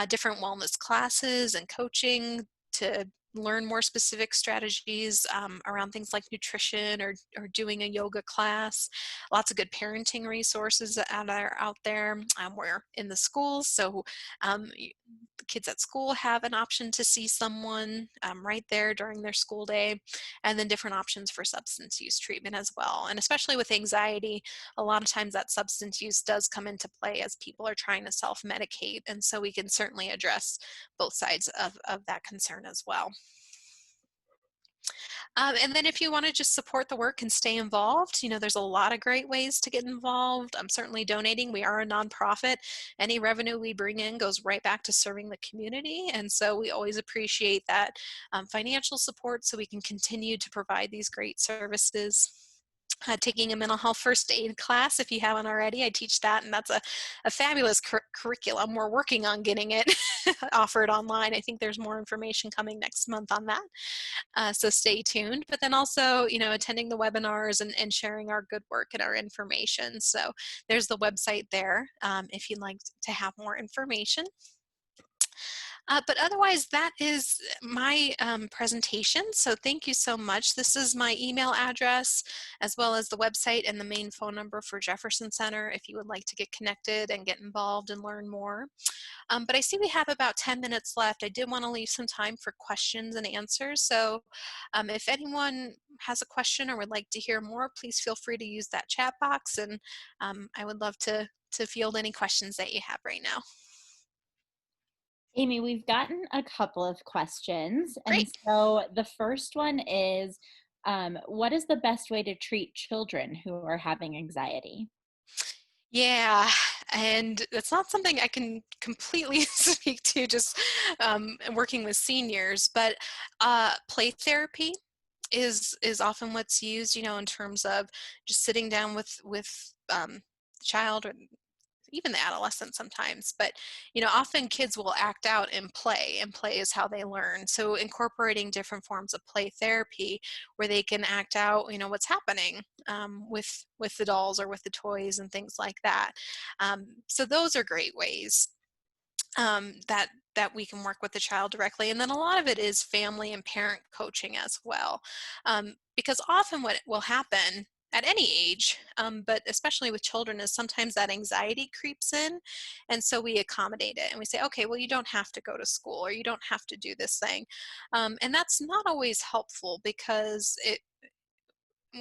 Different wellness classes and coaching to learn more specific strategies around things like nutrition or doing a yoga class. Lots of good parenting resources that are out there. We're in the schools, so the kids at school have an option to see someone right there during their school day, and then different options for substance use treatment as well. And especially with anxiety, a lot of times that substance use does come into play as people are trying to self-medicate, and so we can certainly address both sides of that concern as well. And then if you want to just support the work and stay involved, there's a lot of great ways to get involved. I'm certainly donating. We are a nonprofit. Any revenue we bring in goes right back to serving the community. And so we always appreciate that financial support so we can continue to provide these great services. Taking a mental health first aid class, if you haven't already, I teach that, and that's a fabulous curriculum. We're working on getting it offered online. I think there's more information coming next month on that. So stay tuned. But then also, attending the webinars and sharing our good work and our information. So there's the website there if you'd like to have more information. But otherwise, that is my presentation. So thank you so much. This is my email address, as well as the website and the main phone number for Jefferson Center if you would like to get connected and get involved and learn more. But I see we have about 10 minutes left. I did want to leave some time for questions and answers. So if anyone has a question or would like to hear more, please feel free to use that chat box. And I would love to field any questions that you have right now. Amy, we've gotten a couple of questions. And Great. so the first one is, what is the best way to treat children who are having anxiety? Yeah, and it's not something I can completely speak to just working with seniors, but play therapy is often what's used, in terms of just sitting down with the child or even the adolescent sometimes. But often kids will act out in play, and play is how they learn. So incorporating different forms of play therapy where they can act out what's happening with the dolls or with the toys and things like that. So those are great ways that we can work with the child directly. And then a lot of it is family and parent coaching as well. Because often what will happen at any age, but especially with children, is sometimes that anxiety creeps in. And so we accommodate it and we say, okay, well, you don't have to go to school, or you don't have to do this thing. And that's not always helpful, because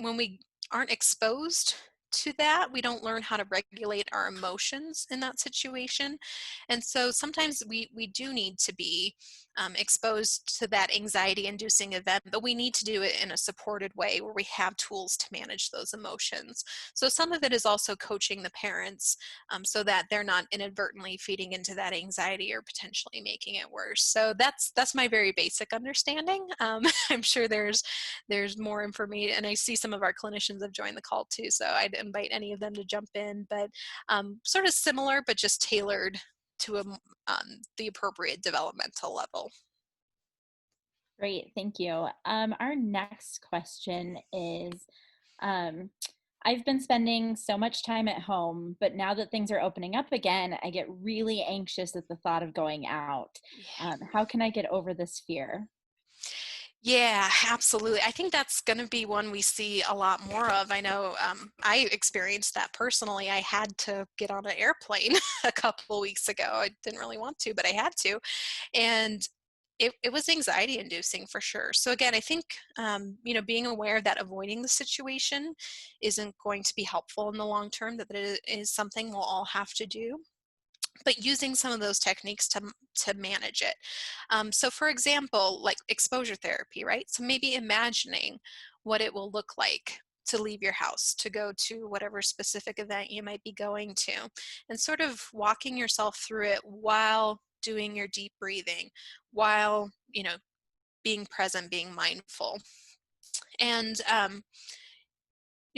when we aren't exposed to that. We don't learn how to regulate our emotions in that situation. And so sometimes we do need to be exposed to that anxiety inducing event, but we need to do it in a supported way where we have tools to manage those emotions. So some of it is also coaching the parents so that they're not inadvertently feeding into that anxiety or potentially making it worse. So that's my very basic understanding. I'm sure there's more information, and I see some of our clinicians have joined the call too, so I'd invite any of them to jump in, but sort of similar but just tailored to the appropriate developmental level. Great, thank you. Our next question is, um, I've been spending so much time at home, but now that things are opening up again, I get really anxious at the thought of going out. How can I get over this fear? Yeah, absolutely. I think that's going to be one we see a lot more of. I know I experienced that personally. I had to get on an airplane a couple weeks ago. I didn't really want to, but I had to. And it was anxiety inducing for sure. So again, I think, being aware that avoiding the situation isn't going to be helpful in the long term, that it is something we'll all have to do, but using some of those techniques to manage it. So for example, like exposure therapy, right? So maybe imagining what it will look like to leave your house, to go to whatever specific event you might be going to, and sort of walking yourself through it while doing your deep breathing, while, being present, being mindful. And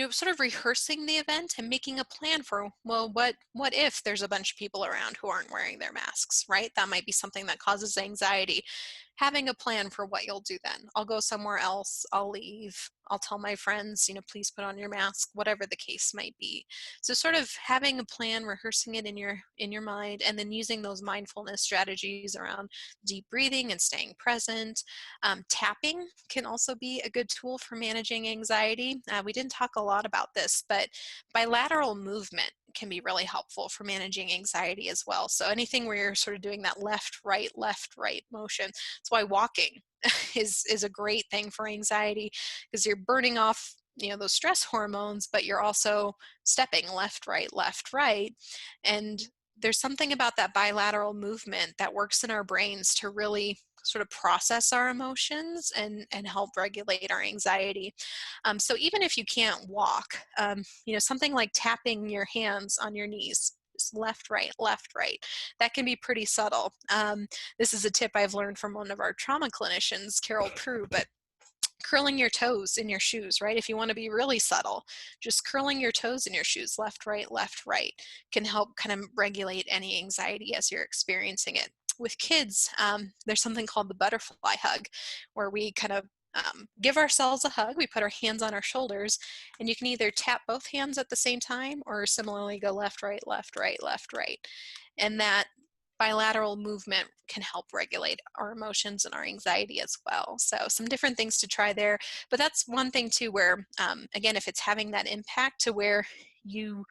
sort of rehearsing the event and making a plan for, well, what if there's a bunch of people around who aren't wearing their masks, right? That might be something that causes anxiety. Having a plan for what you'll do then. I'll go somewhere else, I'll leave, I'll tell my friends, please put on your mask, whatever the case might be. So sort of having a plan, rehearsing it in your mind, and then using those mindfulness strategies around deep breathing and staying present. Tapping can also be a good tool for managing anxiety. We didn't talk a lot about this, but bilateral movement can be really helpful for managing anxiety as well. So anything where you're sort of doing that left, right motion. That's why walking is a great thing for anxiety, because you're burning off those stress hormones, but you're also stepping left, right. And there's something about that bilateral movement that works in our brains to really sort of process our emotions and help regulate our anxiety. So even if you can't walk, something like tapping your hands on your knees, just left, right, that can be pretty subtle. This is a tip I've learned from one of our trauma clinicians, Carol Prue, but curling your toes in your shoes, right? If you want to be really subtle, just curling your toes in your shoes, left, right, can help kind of regulate any anxiety as you're experiencing it. With kids, there's something called the butterfly hug, where we kind of give ourselves a hug. We put our hands on our shoulders, and you can either tap both hands at the same time or similarly go left, right, left, right, left, right. And that bilateral movement can help regulate our emotions and our anxiety as well. So some different things to try there. But that's one thing too, where, again, if it's having that impact to where you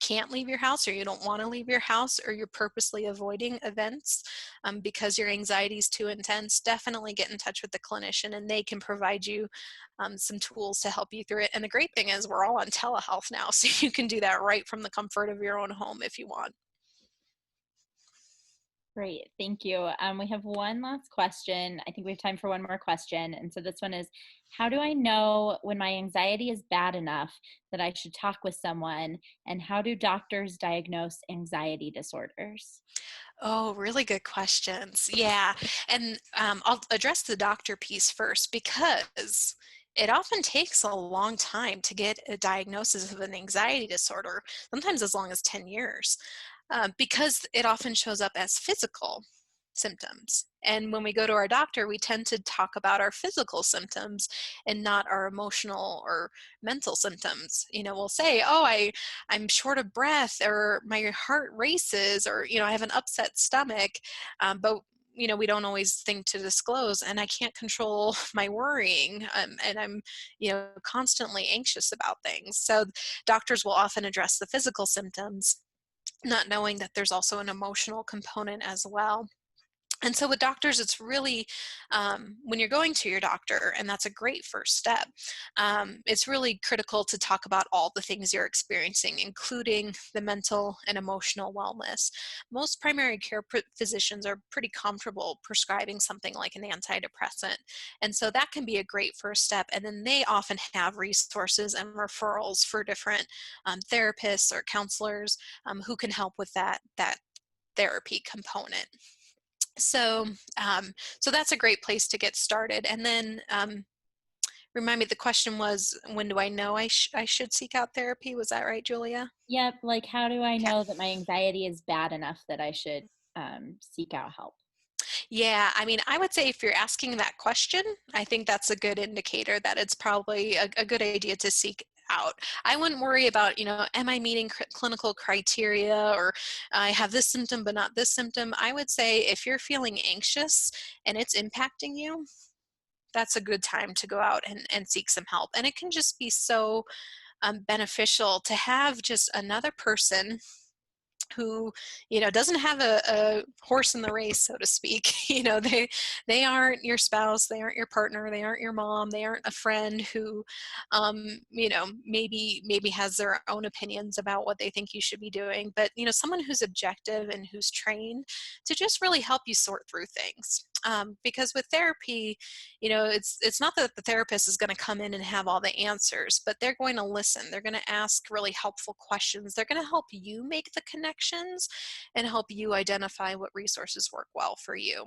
can't leave your house or you don't want to leave your house or you're purposely avoiding events because your anxiety is too intense, definitely get in touch with the clinician and they can provide you some tools to help you through it. And the great thing is we're all on telehealth now, so you can do that right from the comfort of your own home if you want. Great, thank you. We have one last question. I think we have time for one more question. And so this one is, how do I know when my anxiety is bad enough that I should talk with someone? And how do doctors diagnose anxiety disorders? Oh, really good questions. Yeah. And I'll address the doctor piece first because it often takes a long time to get a diagnosis of an anxiety disorder, sometimes as long as 10 years, because it often shows up as physical symptoms. And when we go to our doctor, we tend to talk about our physical symptoms and not our emotional or mental symptoms. We'll say, oh, I'm short of breath, or my heart races, or, I have an upset stomach. But we don't always think to disclose, and I can't control my worrying, and I'm, constantly anxious about things. So doctors will often address the physical symptoms, not knowing that there's also an emotional component as well. And so with doctors, it's really, when you're going to your doctor, and that's a great first step, it's really critical to talk about all the things you're experiencing, including the mental and emotional wellness. Most primary care physicians are pretty comfortable prescribing something like an antidepressant. And so that can be a great first step. And then they often have resources and referrals for different therapists or counselors who can help with that therapy component. So, so that's a great place to get started. And then, remind me, the question was, when do I know I should seek out therapy? Was that right, Julia? Yep. Like, how do I Okay. know that my anxiety is bad enough that I should seek out help? Yeah, I mean, I would say if you're asking that question, I think that's a good indicator that it's probably a good idea to seek out. I wouldn't worry about, am I meeting clinical criteria, or I have this symptom but not this symptom. I would say if you're feeling anxious and it's impacting you, that's a good time to go out and seek some help. And it can just be so beneficial to have just another person who doesn't have a horse in the race, so to speak. They aren't your spouse, they aren't your partner, they aren't your mom, they aren't a friend who maybe has their own opinions about what they think you should be doing, but someone who's objective and who's trained to just really help you sort through things. Because with therapy, it's not that the therapist is going to come in and have all the answers, but they're going to listen. They're going to ask really helpful questions. They're going to help you make the connections and help you identify what resources work well for you.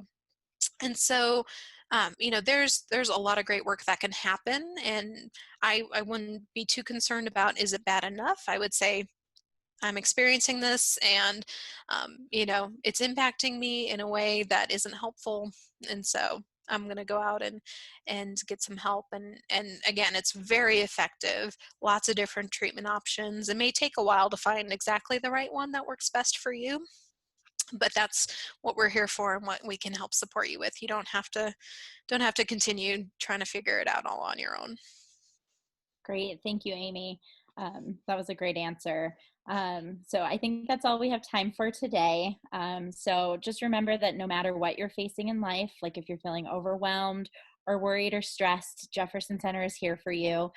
And so, there's a lot of great work that can happen, and I wouldn't be too concerned about, is it bad enough? I would say, I'm experiencing this, and it's impacting me in a way that isn't helpful, and so I'm going to go out and get some help. And again, it's very effective. Lots of different treatment options. It may take a while to find exactly the right one that works best for you, but that's what we're here for and what we can help support you with. You don't have to continue trying to figure it out all on your own. Great. Thank you, Amy. That was a great answer. So I think that's all we have time for today. So just remember that no matter what you're facing in life, like if you're feeling overwhelmed or worried or stressed, Jefferson Center is here for you.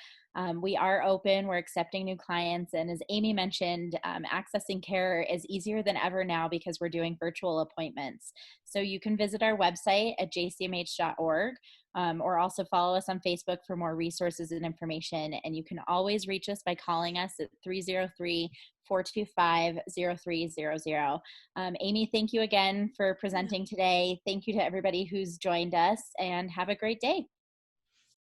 We are open, we're accepting new clients. And as Amy mentioned, accessing care is easier than ever now because we're doing virtual appointments. So you can visit our website at jcmh.org. Or also follow us on Facebook for more resources and information. And you can always reach us by calling us at 303-425-0300. Amy, thank you again for presenting today. Thank you to everybody who's joined us, and have a great day.